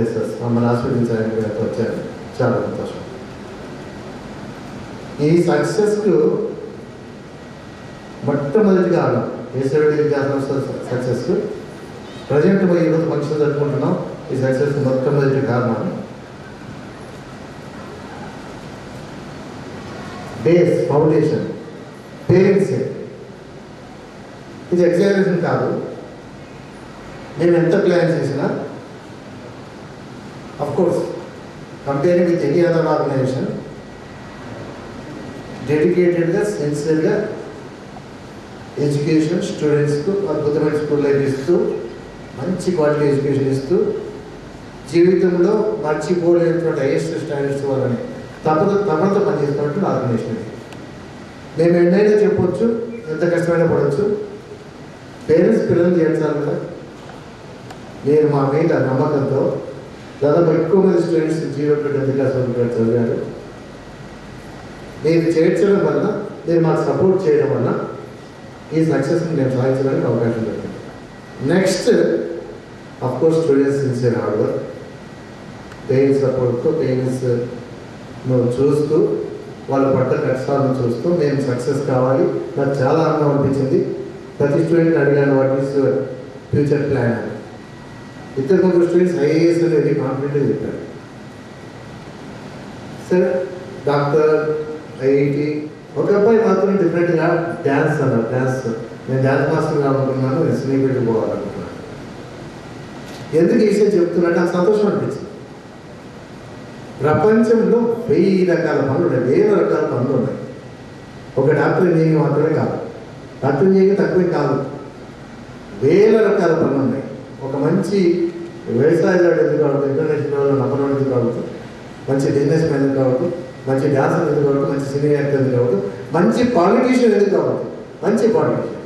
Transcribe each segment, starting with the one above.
Places మమ్మల్ని ఆస్వాదించడానికి వచ్చారు. చాలా సంతోషం. ఈ సక్సెస్కు మొట్టమొదటిగా ఆడం ఏసవిడి విద్యాసంస్థ సక్సెస్కు ప్రజెంట్ ఈరోజు ఫంక్షన్ జరుపుకుంటున్నాం. ఈ సక్సెస్ మొట్టమొదటి కారణం బేస్ ఫౌండేషన్ పేరెంట్సే. ఇది ఎగ్జామినేషన్ కాదు. మేము ఎంత ప్లాన్ చేసినా of course comparing with any other organization డెడికేటెడ్గా సిన్సియర్గా ఎడ్యుకేషన్ స్టూడెంట్స్కు అద్భుతమైన స్కూల్ లైఫ్ ఇస్తూ మంచి క్వాలిటీ ఎడ్యుకేషన్ ఇస్తూ జీవితంలో మర్చిపోలేనటువంటి హైయెస్ట్ స్టాండర్డ్స్ వాళ్ళని తమతో పనిచేస్తున్నటువంటి ఆర్గనైజేషన్ ఇది. మేము ఎన్నైనా చెప్పొచ్చు, ఎంత కష్టమైనా పడవచ్చు. పేరెంట్స్ పిల్లలు చేర్చాలి కదా. నేను మా మీద నమ్మకంతో దాదాపు ఎక్కువ మంది స్టూడెంట్స్ 0 to 10th క్లాస్ వరకు చదివారు. నేను చేర్చడం వల్ల, మీరు మాకు సపోర్ట్ చేయడం వల్ల ఈ సక్సెస్ని నేను సాధించడానికి అవకాశం దొరికింది. Next of course students sincere hard work, parents సపోర్ట్తో పేరెంట్స్ చూస్తూ వాళ్ళ పట్ల కష్టాలను చూస్తూ మేము సక్సెస్ కావాలి. నాకు చాలా ఆనందం అనిపించింది. ప్రతి స్టూడెంట్ అడిగాను what is your future plan అని. ఇద్దరు ముగ్గురు స్టూడెంట్స్ ఐఏఎస్ అనేది కాన్ఫిడెంట్గా చెప్పారు. సరే డాక్టర్, ఐఐటి. ఒక అబ్బాయి మాత్రం డిఫరెంట్గా డ్యాన్స్ అన్నారు. నేను డ్యాన్స్ మాస్టర్ కావాలనుకున్నాను, నేను సినీఫీల్డ్కి పోవాలనుకున్నాను. ఎందుకు ఈ విషయం చెప్తున్నట్టు నాకు సంతోషం అనిపించింది. ప్రపంచంలో 1000 రకాల పనులు ఉన్నాయి, 1000 రకాల పనులు ఉన్నాయి. ఒక డాక్టర్ ఇంజనీరింగ్ మాత్రమే కాదు, డాక్టర్ ఇంజనీరింగ్ తక్కువే కాదు, 1000 రకాల పనులు ఉన్నాయి. ఒక మంచి వ్యవసాయదారుడు ఎందుకు కావద్దు, ఇంటర్నేషనల్ నంబర్ 1 ఎందుకు కావద్దు, మంచి బిజినెస్ మ్యాన్ ఎందుకు కావద్దు, మంచి డాన్సర్ ఎందుకు కావద్దు, మంచి సినీ యాక్టర్ ఎందుకు కావద్దు, మంచి పాలిటీషియన్ ఎందుకు కావద్దు, మంచి పాలిటీషియన్.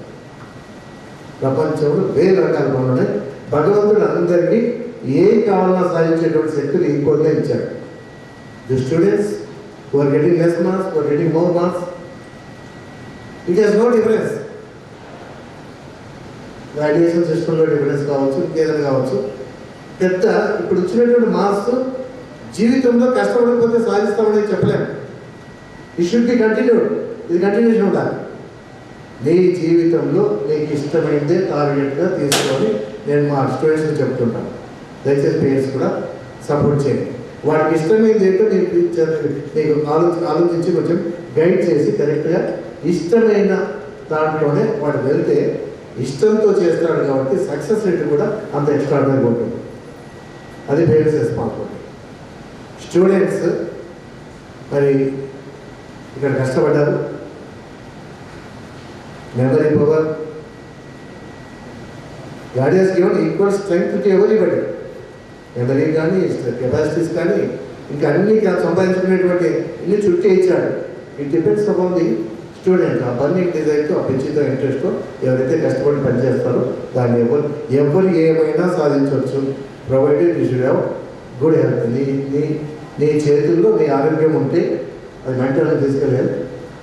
ప్రపంచంలో 1000 రకాల పనులు ఉన్నాయి. భగవంతుడు అందరికీ ఏ కావాలన్నా సాధించేటువంటి శక్తులు ఈక్వల్గా ఇచ్చాడు. The students who are getting less marks, who are getting more marks, it has no difference. Graduation సిస్టంలో డిఫరెన్స్ కావచ్చు, ఇంకేదైనా కావచ్చు. పెద్ద ఇప్పుడు వచ్చినటువంటి మార్క్స్ జీవితంలో కష్టపడకపోతే సాధిస్తామని చెప్పలేము. It should be continued. ఇది కంటిన్యూషన్ ఉండాలి. నీ జీవితంలో నీకు ఇష్టమైందే టార్గెట్గా తీసుకొని నేను మా స్టూడెంట్స్కి చెప్తుంటాను. దయచేసి పేరెంట్స్ కూడా సపోర్ట్ చేయండి. వాడికి ఇష్టమైంది ఏంటో నీకు ఆలోచించి కొంచెం గైడ్ చేసి కరెక్ట్గా ఇష్టమైన దాంట్లోనే వాడు వెళ్తే ఇష్టంతో చేస్తాడు కాబట్టి సక్సెస్ రేట్ కూడా అంత ఎక్స్ట్రాడినరీగా ఉంటుంది. అది పేరెంట్స్ రెస్పాన్సిబిలిటీ. స్టూడెంట్స్ మరి ఇక్కడ కష్టపడ్డారు. Memory power, God has given equal strength to everybody. Memory కానీ కెపాసిటీస్ కానీ ఇంకా అన్ని సంపాదించుకునేటువంటి ఇన్ని చుట్టూ ఇచ్చాడు. It depends upon the student. ఆ బర్నింగ్ డిజైర్తో, ఆ పిచ్చితో, ఇంట్రెస్ట్తో ఎవరైతే కష్టపడి పనిచేస్తారో దాన్ని ఎవరు ఏమైనా సాధించవచ్చు. Provided you should have good health. నీ చేతుల్లో నీ ఆరోగ్యం ఉంటే అది మెంటల్ అండ్ ఫిజికల్ హెల్త్.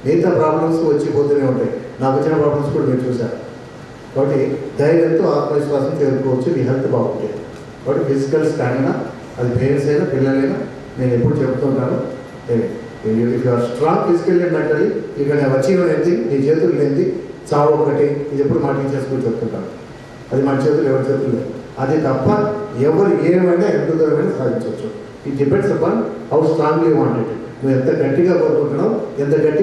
మిగతా ప్రాబ్లమ్స్ వచ్చిపోతూనే ఉంటాయి. నాకు వచ్చిన ప్రాబ్లమ్స్ కూడా మీరు చూశారు. కాబట్టి ధైర్యంతో ఆత్మవిశ్వాసం చేరుకోవచ్చు నీ హెల్త్ బాగుంటే. కాబట్టి ఫిజికల్ స్టామినా అది పేరెంట్స్ అయినా పిల్లలైనా నేను ఎప్పుడు చెప్తుంటాను. If you are strong physically and mentally you can have achieve anything. నీ చేతులు లేనిది చావు ఒకటి. ఇది ఎప్పుడు మా టీచర్స్ కూడా చెప్తుంటాను. అది మన చేతులు ఎవరి చేతులు లేదు. అది తప్ప ఎవరు ఏమైనా ఎంత దూరమైనా సాధించవచ్చు. It depends upon how strongly wanted. నువ్వు ఎంత గట్టిగా కోరుకుంటున్నావు, ఎంత గట్టి